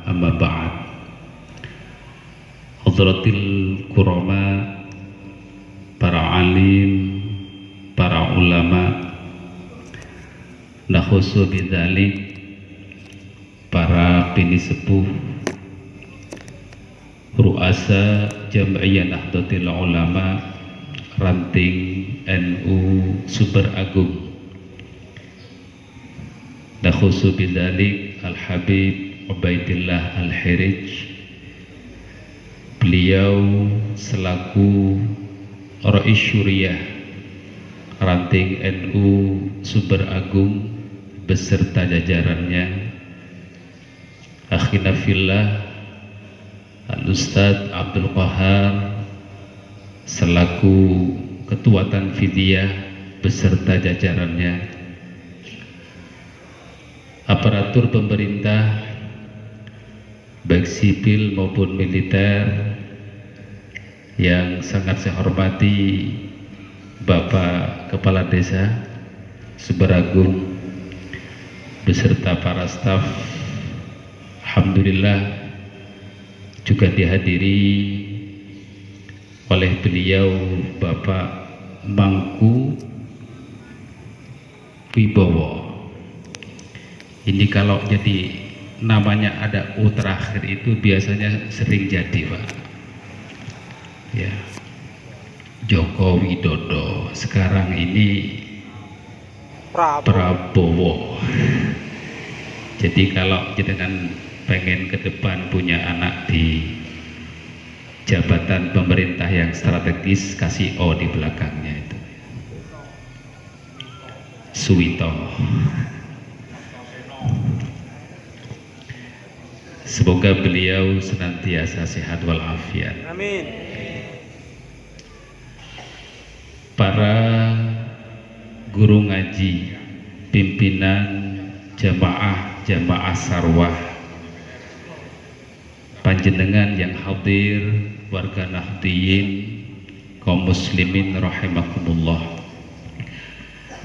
amma ba'd. Hadratil kurama, para alim, para ulama, nakhusu bidzalik, para pinisepuh, ru'asa Jam'iyah Nahdlatul Ulama ranting NU Sumber Agung, nakhusu bidzalik Al-Habib Ubaidillah Al-Hirij. Beliau selaku Rais Syuriah ranting NU Sumber Agung beserta jajarannya, akhina fillah Al-Ustadz Abdul Qahar selaku Ketua Tanfidiyah beserta jajarannya, aparatur pemerintah baik sipil maupun militer yang sangat saya hormati, Bapak Kepala Desa Sumber Agung beserta para staf. Alhamdulillah juga dihadiri oleh beliau Bapak Mangku Wibowo. Ini kalau jadi namanya ada U terakhir itu biasanya sering jadi, Pak. Ya, Joko Widodo, sekarang ini Prabowo. Jadi kalau jenengan pengen ke depan punya anak di jabatan pemerintah yang strategis, kasih O di belakangnya itu. Suwito. Semoga beliau senantiasa sehat walafiat. Amin. Para guru ngaji, pimpinan jamaah sarwah, panjenengan yang hadir, warga Nahdliyin, kaum muslimin rahimakumullah.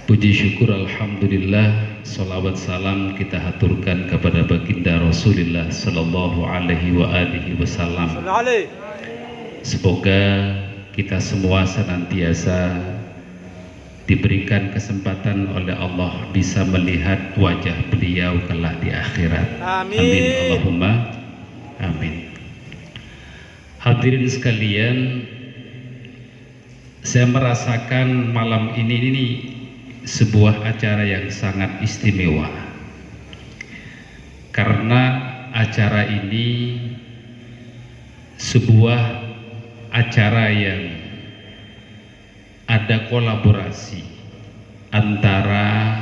Puji syukur alhamdulillah, salawat salam kita haturkan kepada baginda Rasulullah sallallahu alaihi wa alihi wasallam. Semoga kita semua senantiasa diberikan kesempatan oleh Allah bisa melihat wajah beliau kelak di akhirat. Amin. Amin Allahumma amin. Hadirin sekalian, saya merasakan malam ini sebuah acara yang sangat istimewa, karena acara ini sebuah acara yang ada kolaborasi antara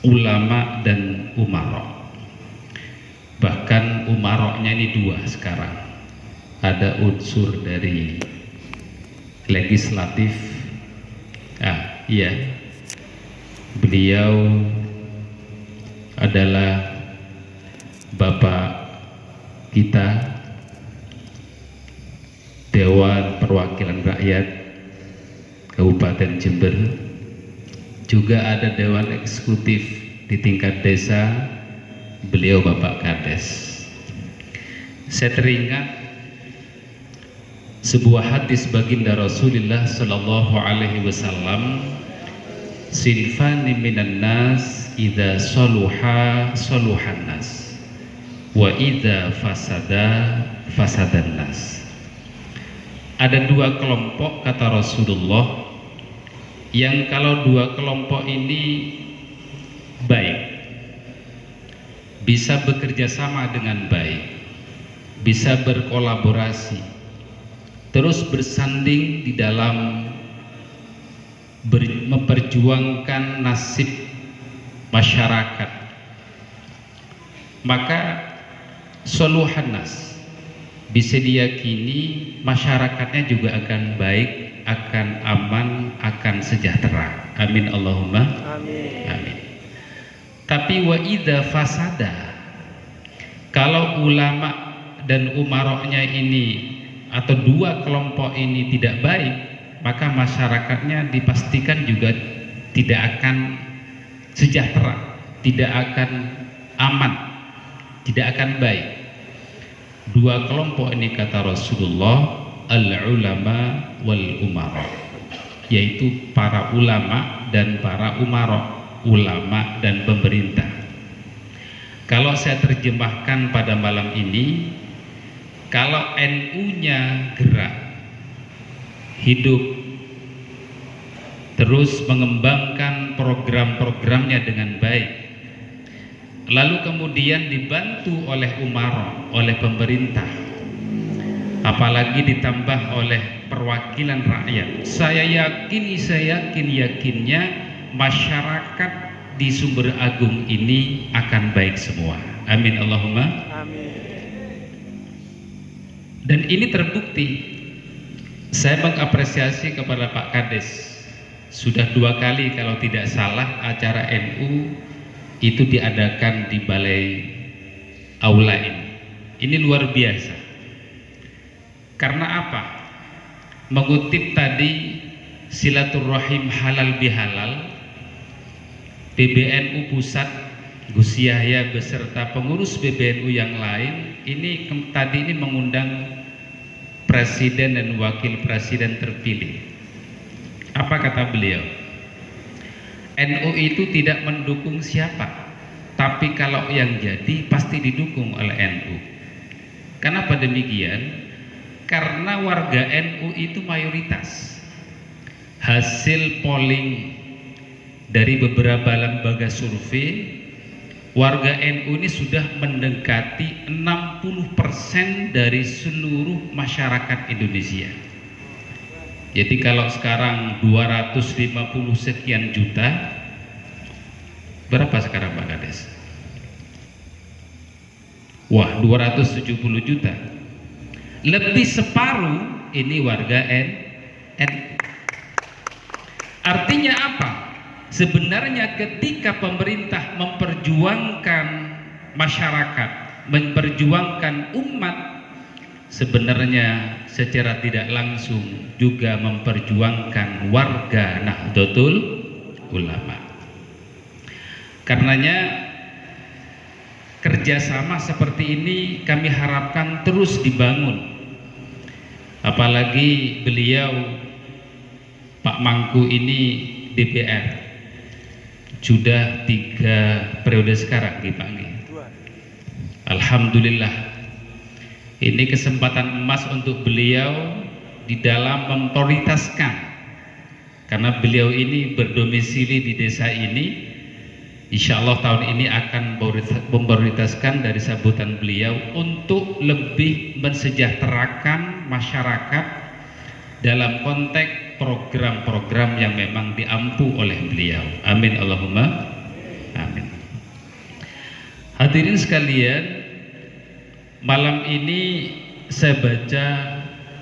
ulama dan umarok. Bahkan umaroknya ini dua sekarang, ada unsur dari legislatif. Iya, beliau adalah Bapak kita Dewan Perwakilan Rakyat Kabupaten Jember, juga ada Dewan Eksekutif di tingkat desa, beliau Bapak Kades. Saya teringat sebuah hadis baginda Rasulullah sallallahu alaihi wasallam, sinfani minan nas idza saluha saluhan nas wa idza fasada fasadan nas. Ada dua kelompok kata Rasulullah, yang kalau dua kelompok ini baik, bisa bekerja sama dengan baik, bisa berkolaborasi, terus bersanding di dalam memperjuangkan nasib masyarakat, maka soluhan nas bisa diyakini masyarakatnya juga akan baik, akan aman, akan sejahtera. Amin Allahumma Amin. amin. Tapi wa idza fasada, kalau ulama dan umaroknya ini atau dua kelompok ini tidak baik, maka masyarakatnya dipastikan juga tidak akan sejahtera, tidak akan aman. tidak akan baik. Dua kelompok ini kata Rasulullah, al-ulama wal umara, yaitu para ulama dan para umara, ulama dan pemerintah. Kalau saya terjemahkan pada malam ini, kalau NU-nya gerak, hidup, terus mengembangkan program-programnya dengan baik, lalu kemudian dibantu oleh umara, oleh pemerintah, apalagi ditambah oleh perwakilan rakyat, saya yakinnya masyarakat di Sumber Agung ini akan baik semua. Amin Allahumma amin. Dan ini terbukti. Saya mengapresiasi kepada Pak Kades, sudah 2 kali kalau tidak salah acara NU itu diadakan di Balai Aula ini. Ini luar biasa. Karena apa? Mengutip tadi silaturahim halal bihalal, PBNU Pusat, Gus Yahya beserta pengurus PBNU yang lain ini tadi ini mengundang presiden dan wakil presiden terpilih. Apa kata beliau? NU itu tidak mendukung siapa, tapi kalau yang jadi pasti didukung oleh NU. Kenapa demikian? Karena warga NU itu mayoritas. Hasil polling dari beberapa lembaga survei, warga NU ini sudah mendekati 60% dari seluruh masyarakat Indonesia. Jadi kalau sekarang 250 sekian juta, berapa sekarang Pak Kades? Wah, 270 juta. Lebih separuh ini warga NU. Artinya apa? Sebenarnya ketika pemerintah memperjuangkan masyarakat, memperjuangkan umat, sebenarnya secara tidak langsung juga memperjuangkan warga Nahdlatul Ulama. Karenanya kerjasama seperti ini kami harapkan terus dibangun. Apalagi beliau Pak Mangku ini DPR sudah 3 periode sekarang dipanggil. Alhamdulillah. Ini kesempatan emas untuk beliau di dalam memprioritaskan, karena beliau ini berdomisili di desa ini. Insya Allah tahun ini akan memprioritaskan dari sambutan beliau untuk lebih mensejahterakan masyarakat dalam konteks program-program yang memang diampu oleh beliau. Amin Allahumma amin. Hadirin sekalian, malam ini saya baca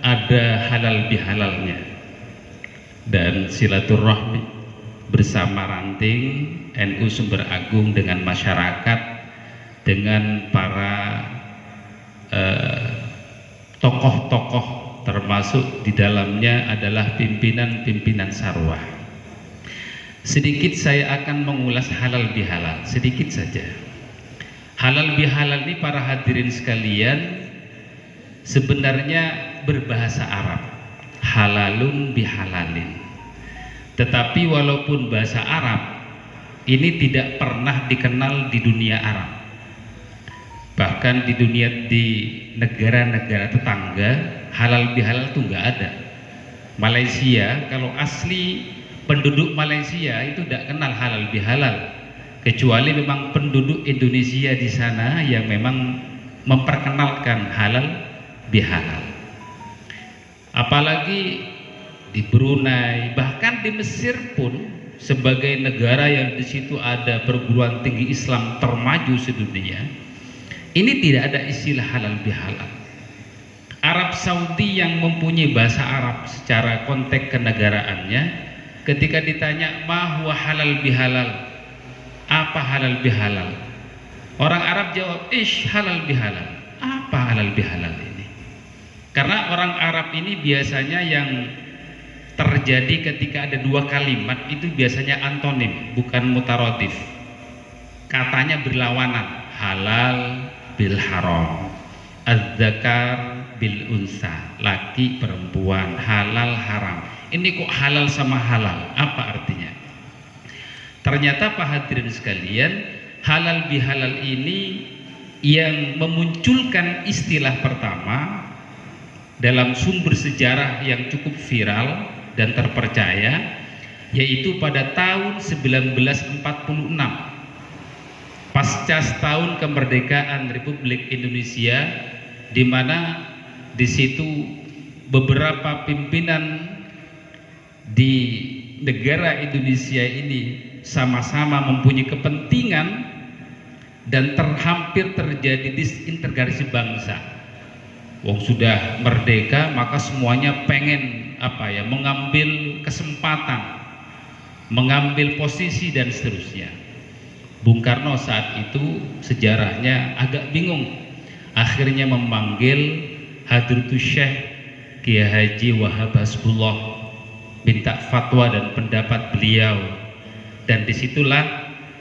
ada halal bihalalnya dan silaturahmi bersama ranting NU Sumber Agung dengan masyarakat, dengan para tokoh-tokoh, termasuk di dalamnya adalah pimpinan-pimpinan sarwah. Sedikit saya akan mengulas halal bihalal, sedikit saja. Halal bihalal ini para hadirin sekalian sebenarnya berbahasa Arab, halalun bihalalin. Tetapi walaupun bahasa Arab ini tidak pernah dikenal di dunia Arab, bahkan di negara-negara tetangga halal bihalal itu nggak ada. Malaysia, kalau asli penduduk Malaysia itu tidak kenal halal bihalal, kecuali memang penduduk Indonesia di sana yang memang memperkenalkan halal bihalal. Apalagi di Brunei, bahkan di Mesir pun sebagai negara yang di situ ada perguruan tinggi Islam termaju sedunia, ini tidak ada istilah halal bihalal. Arab Saudi yang mempunyai bahasa Arab secara konteks kenegaraannya, ketika ditanya ma huwa halal bihalal, apa halal bihalal, orang Arab jawab ish halal bihalal. Apa halal bihalal ini? Karena orang Arab ini biasanya yang terjadi ketika ada 2 kalimat itu biasanya antonim, bukan mutarodif. Katanya berlawanan, halal bil haram, az-zakar bil unsa, laki perempuan, halal haram. Ini kok halal sama halal, apa artinya? Ternyata Pak hadirin sekalian, halal bihalal ini yang memunculkan istilah pertama dalam sumber sejarah yang cukup viral dan terpercaya, yaitu pada tahun 1946 pasca setahun kemerdekaan Republik Indonesia, di mana di situ beberapa pimpinan di negara Indonesia ini sama-sama mempunyai kepentingan dan hampir terjadi disintegrasi bangsa. Wong sudah merdeka, maka semuanya pengen mengambil kesempatan, mengambil posisi dan seterusnya. Bung Karno saat itu sejarahnya agak bingung, akhirnya memanggil Hadratus Syekh Kiai Haji Wahab Hasbullah, minta fatwa dan pendapat beliau, dan disitulah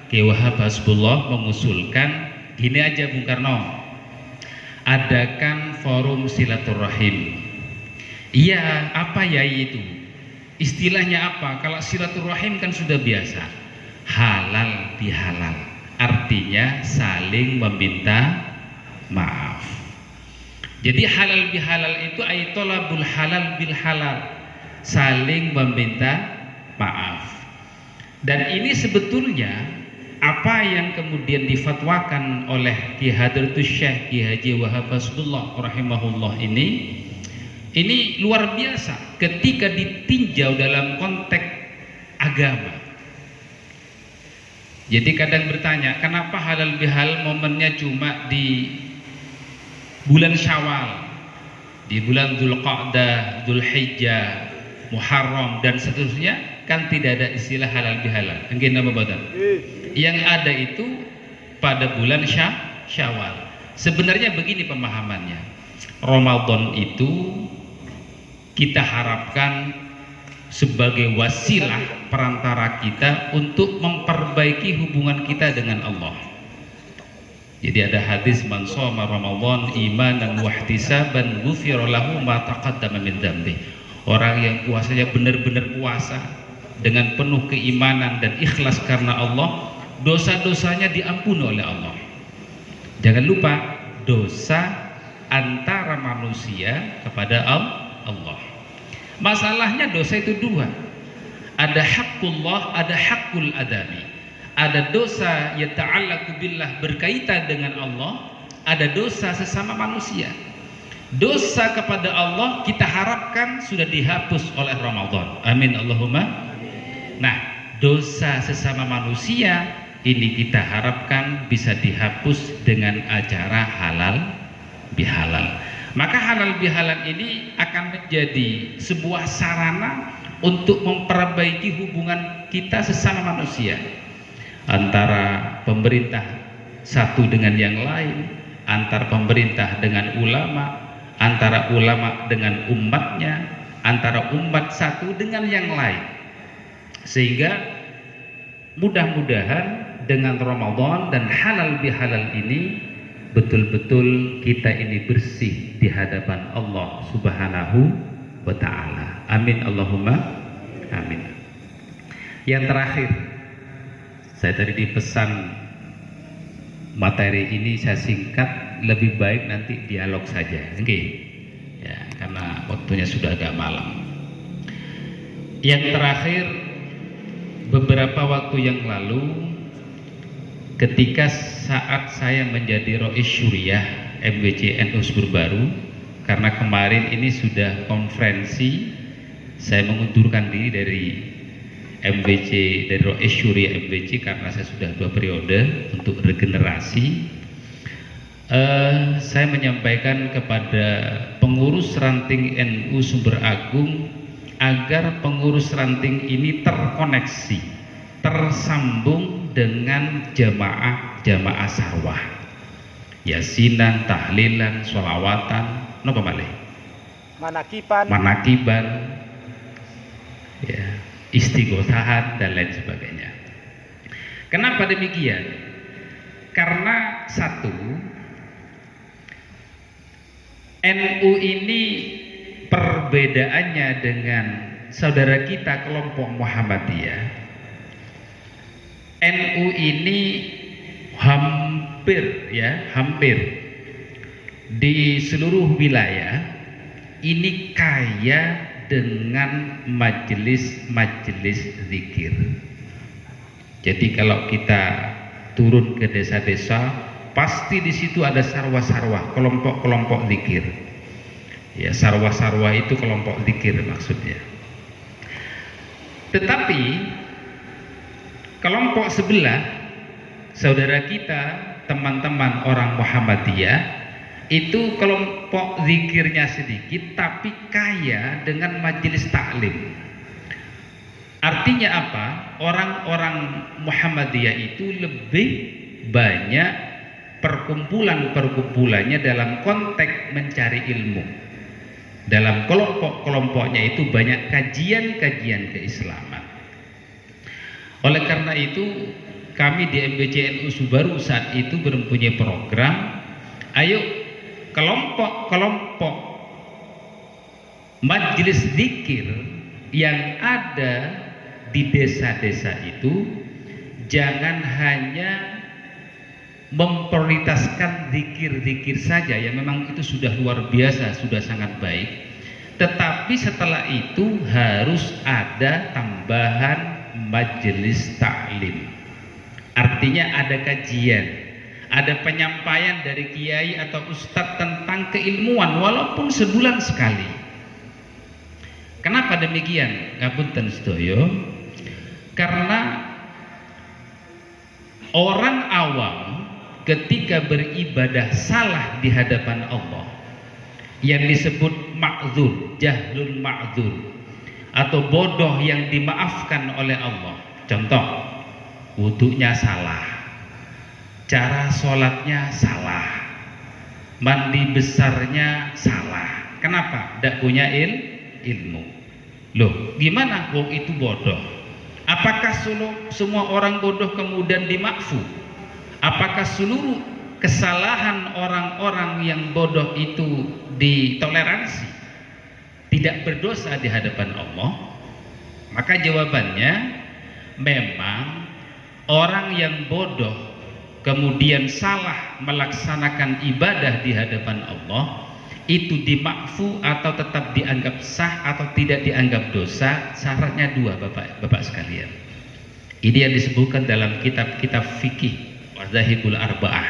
Kiai Wahab Hasbullah mengusulkan gini aja Bung Karno, adakan forum silaturahim. Iya, apa ya itu? Istilahnya apa? Kalau silaturahim kan sudah biasa, halal bihalal, artinya saling meminta maaf. Jadi halal bihalal itu ay tolabul halal bil halal, saling meminta maaf. Dan ini sebetulnya apa yang kemudian difatwakan oleh Ki Hadratus Syekh Ki Haji Wahab Hasbullah rahimahullah ini luar biasa ketika ditinjau dalam konteks agama. Jadi kadang bertanya, kenapa halal bihalal momennya cuma di bulan Syawal, di bulan Dzulqa'dah, Dzulhijjah, Muharram dan seterusnya, kan tidak ada istilah halal bihalal. Mungkin apa betul? Yang ada itu pada bulan Syawal. Sebenarnya begini pemahamannya. Ramadan itu kita harapkan sebagai wasilah perantara kita untuk memperbaiki hubungan kita dengan Allah. Jadi ada hadis, man shoma Ramadan imanan wa ihtisaban ghufira lahu ma taqaddama min dzambi. Orang yang puasanya benar-benar puasa dengan penuh keimanan dan ikhlas karena Allah, dosa-dosanya diampuni oleh Allah. Jangan lupa, dosa antara manusia kepada Allah. Masalahnya dosa itu dua, ada haqqullah, ada haqqul adami. Ada dosa yata'allaqu billah, berkaitan dengan Allah, ada dosa sesama manusia. Dosa kepada Allah kita harapkan sudah dihapus oleh Ramadan, amin Allahumma. Nah, dosa sesama manusia ini kita harapkan bisa dihapus dengan acara halal bihalal. Maka halal bihalal ini akan menjadi sebuah sarana untuk memperbaiki hubungan kita sesama manusia, antara pemerintah satu dengan yang lain, antara pemerintah dengan ulama, antara ulama dengan umatnya, antara umat satu dengan yang lain. Sehingga mudah-mudahan dengan Ramadan dan halal bihalal ini betul-betul kita ini bersih di hadapan Allah Subhanahu wa ta'ala. Amin Allahumma amin. Yang terakhir, saya tadi dipesan materi ini saya singkat, lebih baik nanti dialog saja, oke? Ya, karena waktunya sudah agak malam. Yang terakhir, beberapa waktu yang lalu, ketika saat saya menjadi Rois Syuriah MWC NU Subur Baru, karena kemarin ini sudah konferensi, saya mengundurkan diri dari MWC, dari Rois Syuriah MWC karena saya sudah 2 periode untuk regenerasi. Saya menyampaikan kepada pengurus ranting NU Sumber Agung agar pengurus ranting ini terkoneksi, tersambung dengan jamaah sarwah, yasinan, tahlilan, sholawatan, napa malih? Manakiban, ya, istighosahan dan lain sebagainya. Kenapa demikian? Karena satu, NU ini perbedaannya dengan saudara kita kelompok Muhammadiyah, NU ini hampir di seluruh wilayah ini kaya dengan majelis-majelis zikir. Jadi kalau kita turun ke desa-desa, pasti di situ ada sarwa-sarwa, kelompok-kelompok zikir. Ya, sarwa-sarwa itu kelompok zikir maksudnya. Tetapi kelompok sebelah, saudara kita, teman-teman orang Muhammadiyah, itu kelompok zikirnya sedikit tapi kaya dengan majelis taklim. Artinya apa? Orang-orang Muhammadiyah itu lebih banyak perkumpulannya dalam konteks mencari ilmu. Dalam kelompok-kelompoknya itu banyak kajian-kajian keislaman. Oleh karena itu, kami di MBCNU Subaru saat itu mempunyai program, ayo kelompok-kelompok majelis zikir yang ada di desa-desa itu jangan hanya memprioritaskan zikir-zikir saja yang memang itu sudah luar biasa, sudah sangat baik, tetapi setelah itu harus ada tambahan majelis taklim. Artinya ada kajian, ada penyampaian dari kiai atau ustadz tentang keilmuan walaupun sebulan sekali. Kenapa demikian? Ngapunten sedaya. Karena orang awam ketika beribadah salah di hadapan Allah, yang disebut ma'dzur, jahlul ma'dzur, atau bodoh yang dimaafkan oleh Allah. Contoh, wudunya salah, cara sholatnya salah, mandi besarnya salah. Kenapa? Tidak punya ilmu. Loh, gimana? Wong itu bodoh. Apakah semua orang bodoh kemudian dimakfu? Apakah seluruh kesalahan orang-orang yang bodoh itu ditoleransi, tidak berdosa di hadapan Allah? Maka jawabannya, memang orang yang bodoh kemudian salah melaksanakan ibadah di hadapan Allah itu dimakfu atau tetap dianggap sah atau tidak dianggap dosa. Syaratnya dua, bapak sekalian. Ini yang disebutkan dalam kitab-kitab fikih Madzhabul Arba'ah.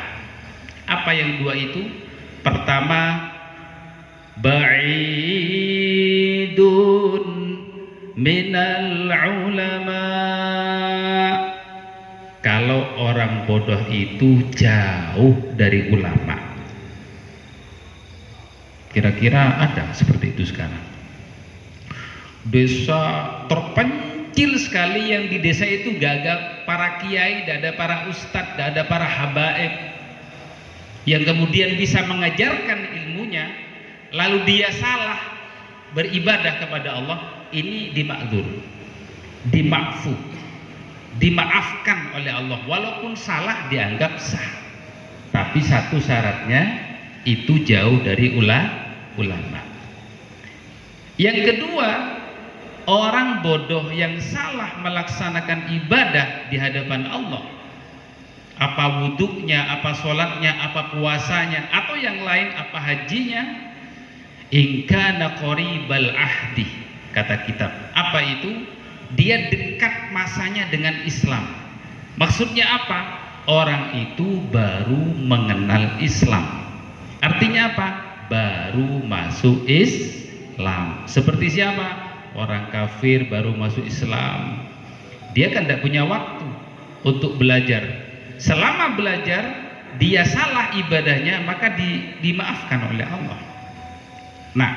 Apa yang dua itu? Pertama, ba'idun minal ulama. Kalau orang bodoh itu jauh dari ulama. Kira-kira ada seperti itu sekarang? Desa terpencil sekali, yang di desa itu gak ada para kiai, gak ada para ustadz, gak ada para habaib yang kemudian bisa mengajarkan ilmunya, lalu dia salah beribadah kepada Allah. Ini dimakzur, dimakfu, dimaafkan oleh Allah, walaupun salah dianggap sah. Tapi satu syaratnya, itu jauh dari ulama. Yang kedua, orang bodoh yang salah melaksanakan ibadah di hadapan Allah, apa wuduknya, apa sholatnya, apa puasanya, atau yang lain, apa hajinya, in kana qaribal ahdi, kata kitab. Apa itu? Dia dekat masanya dengan Islam. Maksudnya apa? Orang itu baru mengenal Islam. Artinya apa? Baru masuk Islam. Seperti siapa? Orang kafir baru masuk Islam. Dia kan tidak punya waktu untuk belajar. Selama belajar dia salah ibadahnya, maka dimaafkan oleh Allah. Nah,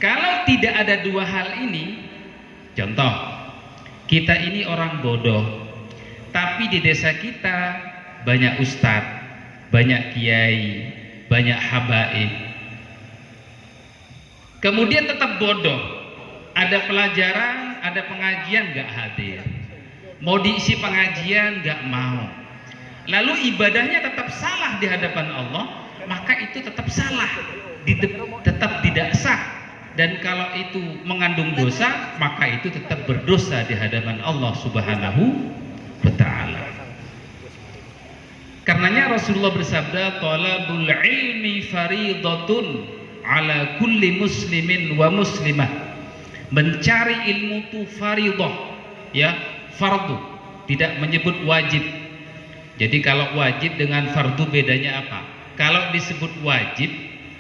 kalau tidak ada dua hal ini, contoh, kita ini orang bodoh, tapi di desa kita banyak ustadz, banyak kiai, banyak habaib, kemudian tetap bodoh. Ada pelajaran, ada pengajian gak hadir, mau diisi pengajian gak mau, lalu ibadahnya tetap salah di hadapan Allah. maka itu tetap salah, tetap tidak sah. Dan kalau itu mengandung dosa, maka itu tetap berdosa di hadapan Allah Subhanahu wa ta'ala. Karenanya Rasulullah bersabda, talabul ilmi faridatun ala kulli muslimin wa muslimah. Mencari ilmu itu faridah, ya, fardu, tidak menyebut wajib. Jadi kalau wajib dengan fardu bedanya apa? Kalau disebut wajib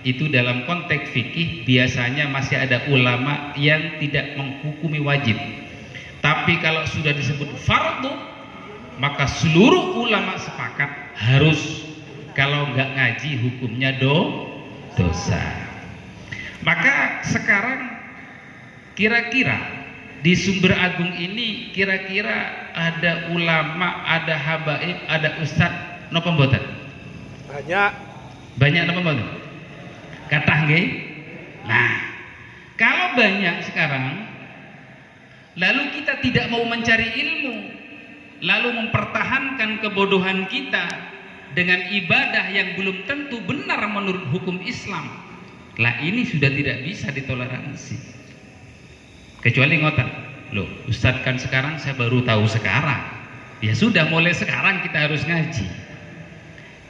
itu dalam konteks fikih biasanya masih ada ulama yang tidak menghukumi wajib. Tapi kalau sudah disebut fardu, maka seluruh ulama sepakat harus, kalau nggak ngaji hukumnya dosa. Maka sekarang kira-kira di Sumber Agung ini kira-kira ada ulama, ada habaib, ada ustadz napa mboten? Banyak napa mboten? Kathah nggih. Nah, kalau banyak sekarang lalu kita tidak mau mencari ilmu, lalu mempertahankan kebodohan kita dengan ibadah yang belum tentu benar menurut hukum Islam, lah ini sudah tidak bisa ditoleransi. Kecuali ngoten, loh Ustadz kan sekarang saya baru tahu sekarang. Ya sudah, mulai sekarang kita harus ngaji.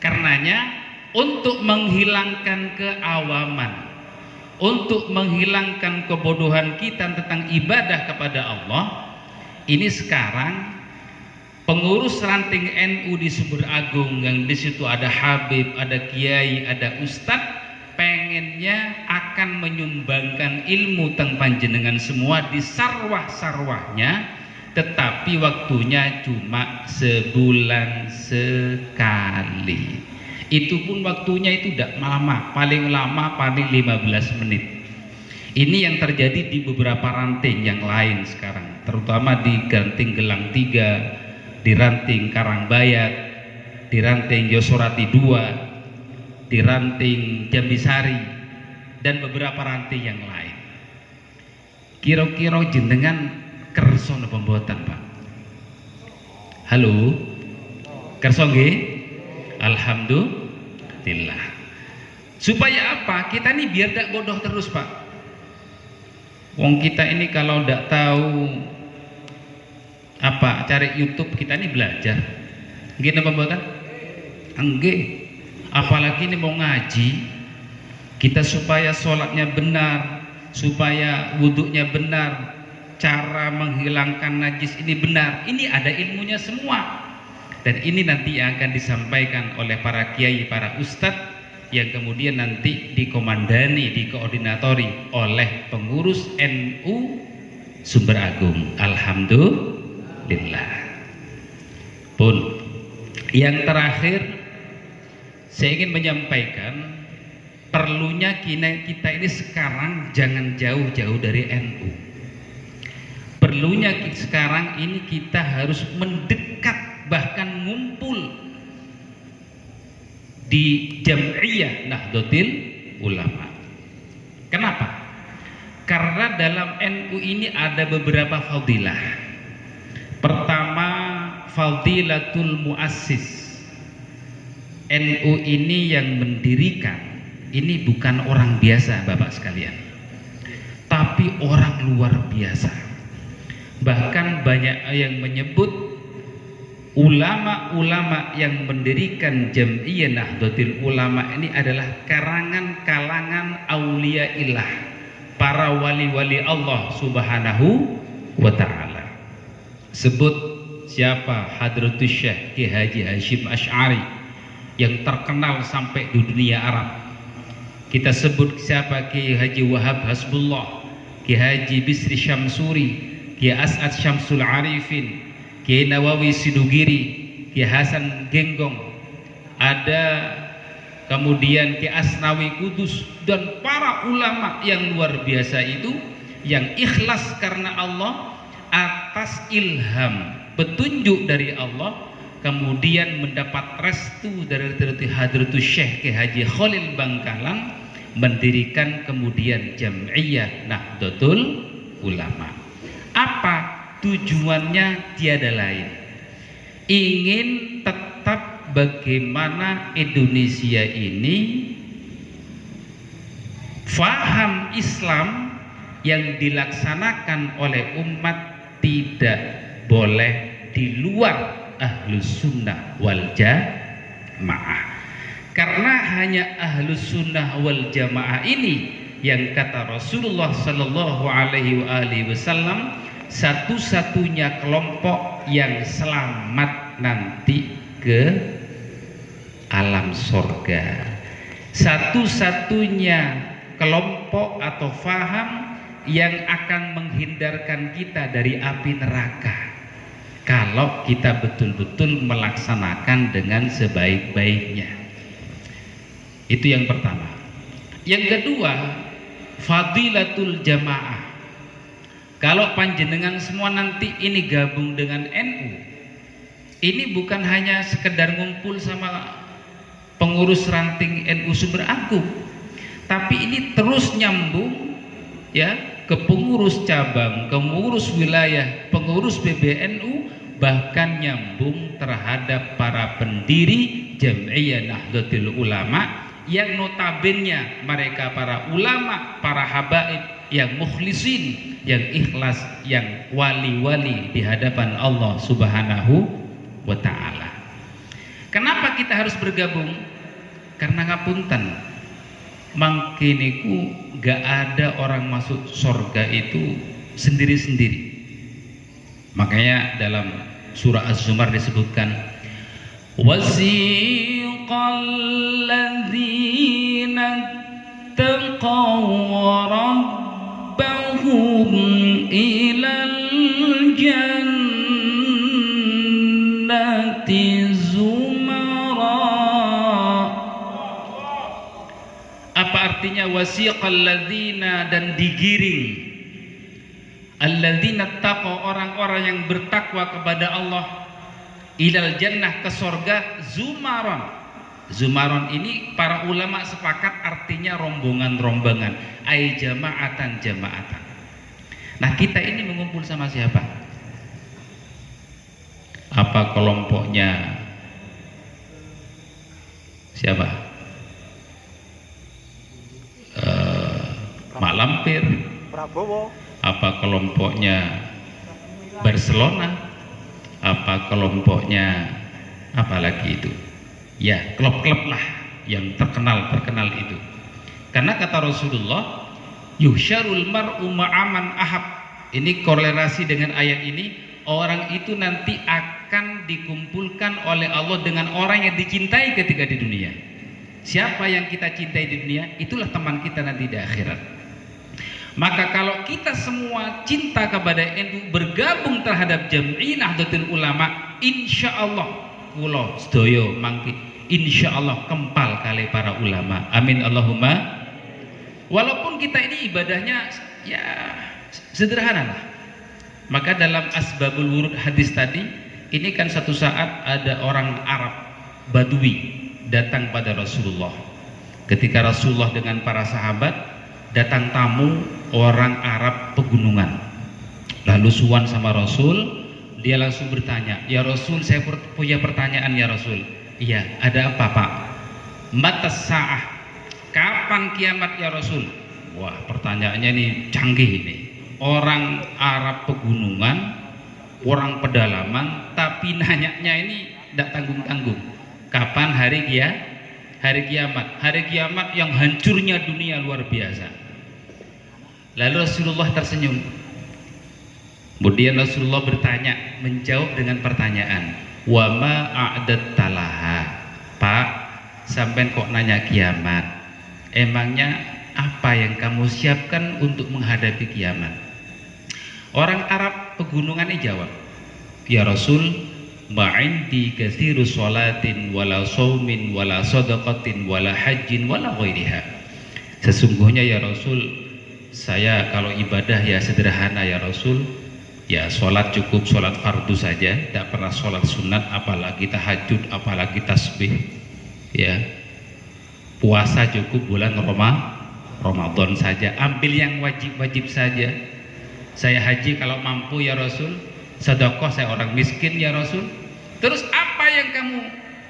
Karenanya untuk menghilangkan keawaman, untuk menghilangkan kebodohan kita tentang ibadah kepada Allah, ini sekarang pengurus ranting NU di Sumber Agung, yang di situ ada habib, ada kiai, ada ustadz, pengennya akan menyumbangkan ilmu tentang panjenengan semua di sarwah-sarwahnya, tetapi waktunya cuma sebulan sekali. Itu pun waktunya itu tidak lama, paling lama paling 15 menit. Ini yang terjadi di beberapa ranting yang lain sekarang, terutama di ranting Gelang 3, di ranting Karangbayat, di ranting Yosorati 2, di ranting Jambisari, dan beberapa ranting yang lain. Kira-kira jenengan kerso napa mboten, Pak? Halo? Kerso nggih? Alhamdulillah. Supaya apa? Kita ini biar tidak bodoh terus, Pak. Wong kita ini kalau tidak tahu apa cari YouTube, kita ini belajar. Nggih napa mboten? Nggih. Apalagi ini mau ngaji, kita supaya sholatnya benar, supaya wudhunya benar, cara menghilangkan najis ini benar, ini ada ilmunya semua. Dan ini nanti yang akan disampaikan oleh para kiai, para ustadz, yang kemudian nanti dikomandani, dikoordinatori oleh pengurus NU Sumber Agung. Alhamdulillah. Pun yang terakhir, saya ingin menyampaikan perlunya kita ini sekarang jangan jauh-jauh dari NU. Perlunya sekarang ini kita harus mendekat, bahkan ngumpul di Jam'iyah Nahdlatul Ulama. Kenapa? Karena dalam NU ini ada beberapa fadilah. Pertama, fadilatul muassis. NU ini yang mendirikan ini bukan orang biasa, Bapak sekalian, tapi orang luar biasa. Bahkan banyak yang menyebut ulama-ulama yang mendirikan Jam'iyah Nahdlatul Ulama ini adalah kalangan auliyaillah, para wali-wali Allah Subhanahu wa ta'ala. Sebut siapa? Hadratus Syekh Ki Haji Hashim Asy'ari yang terkenal sampai di dunia Arab. Kita sebut siapa? Ki Haji Wahab Hasbullah, Ki Haji Bisri Syamsuri, Ki As'ad Syamsul Arifin, Ki Nawawi Sidugiri, Ki Hasan Genggong, ada kemudian Ki Asnawi Kudus, dan para ulama yang luar biasa itu yang ikhlas karena Allah atas ilham petunjuk dari Allah, kemudian mendapat restu dari Hadratus Syekh Ki Haji Khalil Bangkalan, mendirikan kemudian Jam'iyah Nahdlatul Ulama. Apa tujuannya? Tiada lain, ingin tetap bagaimana Indonesia ini faham Islam yang dilaksanakan oleh umat tidak boleh di luar Ahlus Sunnah wal Jamaah. Karena hanya Ahlus Sunnah wal Jamaah ini yang kata Rasulullah Sallallahu Alaihi Wasallam satu-satunya kelompok yang selamat nanti ke alam sorga, satu-satunya kelompok atau faham yang akan menghindarkan kita dari api neraka kalau kita betul-betul melaksanakan dengan sebaik-baiknya. Itu yang pertama. Yang kedua, fadilatul jamaah. Kalau panjenengan semua nanti ini gabung dengan NU, ini bukan hanya sekedar ngumpul sama pengurus ranting NU Sumber Agung, tapi ini terus nyambung ya ke pengurus cabang, ke pengurus wilayah, pengurus PBNU, bahkan nyambung terhadap para pendiri Jam'iyah Nahdlatul Ulama yang notabene mereka para ulama, para habaib yang mukhlisin, yang ikhlas, yang wali-wali di hadapan Allah Subhanahu wa ta'ala. Kenapa kita harus bergabung? Karena ngapunten, mangkiniku gak ada orang masuk surga itu sendiri-sendiri. Makanya dalam surah Az-Zumar disebutkan, wasiqal ladzina taqaw rabbahum ilal jannati zumara. Apa artinya wasiqal ladzina? Dan digiring alladzina taqaw, orang-orang yang bertakwa kepada Allah, ilal jannah, ke sorga, zumaron. Zumaron ini para ulama sepakat artinya rombongan-rombongan, ay jama'atan. Nah, kita ini mengumpul sama siapa? Apa kelompoknya siapa? Mak Lampir, Prabowo. apa kelompoknya Barcelona, apa kelompoknya apa lagi itu ya, klub-klub lah yang terkenal itu. Karena kata Rasulullah, yuhsyarul mar'u ma'aman ahab, ini korelasi dengan ayat ini, orang itu nanti akan dikumpulkan oleh Allah dengan orang yang dicintai ketika di dunia. Siapa yang kita cintai di dunia, itulah teman kita nanti di akhirat. Maka kalau kita semua cinta kepada NU, bergabung terhadap Jam'iyah Nahdlatul Ulama, insya Allah kula sedaya mangki insya Allah kempal kali para ulama. Amin Allahumma. Walaupun kita ini ibadahnya ya sederhana lah. Maka dalam Asbabul Wurud hadis tadi, ini kan satu saat ada orang Arab Badui datang pada Rasulullah. Ketika Rasulullah dengan para sahabat, datang tamu orang Arab pegunungan, lalu suwan sama Rasul. Dia langsung bertanya, ya Rasul, saya punya pertanyaan ya Rasul. Iya, ada apa Pak? Matas sa'ah, kapan kiamat ya Rasul? Wah, pertanyaannya ini canggih ini. Orang Arab pegunungan, orang pedalaman, tapi nanyanya ini tidak tanggung-tanggung. Kapan hari kiamat? Hari kiamat yang hancurnya dunia luar biasa. Lalu Rasulullah tersenyum. Kemudian Rasulullah bertanya, menjawab dengan pertanyaan, wa ma a'dat talaha. Pak, sampai kok nanya kiamat? Emangnya apa yang kamu siapkan untuk menghadapi kiamat? Orang Arab pegunungan ini jawab, ya Rasul, ma'indi kathiru sholatin wala shawmin wala sadaqatin wala hajjin wala ghairiha. Sesungguhnya ya Rasul, saya kalau ibadah ya sederhana ya Rasul, ya sholat cukup sholat fardu saja, tidak pernah sholat sunat, apalagi tahajud, apalagi tasbih. Ya, puasa cukup bulan Ramadan saja, ambil yang wajib-wajib saja. Saya haji kalau mampu ya Rasul, sedekah saya orang miskin ya Rasul. Terus apa yang kamu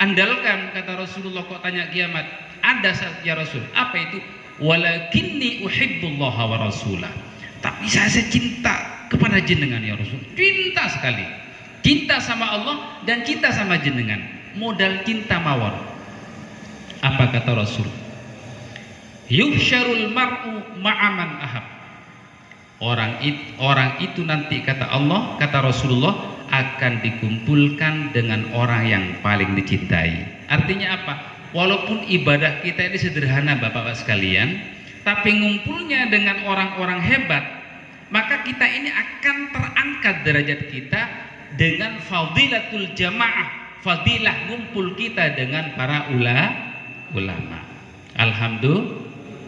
andalkan, kata Rasulullah. Kok tanya kiamat? Ada ya Rasul. Apa itu? Walakinni uhibbullaha wa rasulah. Tapi saya cinta kepada jenengan ya Rasul. Cinta sekali. Cinta sama Allah dan cinta sama jenengan. Modal cinta mawar. Apa kata Rasul? Yuhsyarul mar'u ma'aman ahab. Orang itu nanti, kata Allah, kata Rasulullah, akan dikumpulkan dengan orang yang paling dicintai. Artinya apa? Walaupun ibadah kita ini sederhana Bapak-bapak sekalian, tapi ngumpulnya dengan orang-orang hebat, maka kita ini akan terangkat derajat kita dengan fadilatul jamaah, fadilah ngumpul kita dengan para ulama. Alhamdulillah,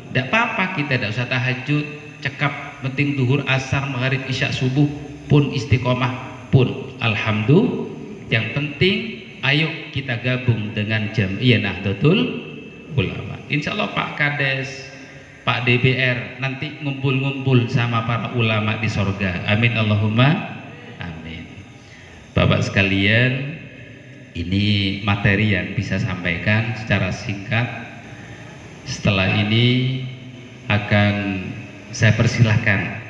tidak apa-apa kita tidak usah tahajud, cekap, penting duhur, asar, maghrib, isya, subuh pun istiqomah pun alhamdulillah. Yang penting ayo kita gabung dengan Jam'iyah Nahdlatul Ulama. Insya Allah Pak Kades, Pak DBR nanti ngumpul-ngumpul sama para ulama di sorga. Amin Allahumma amin. Bapak sekalian, ini materi yang bisa sampaikan secara singkat. Setelah ini akan saya persilahkan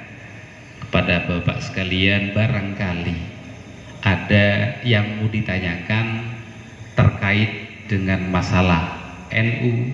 kepada Bapak sekalian, barangkali ada yang mau ditanyakan terkait dengan masalah NU,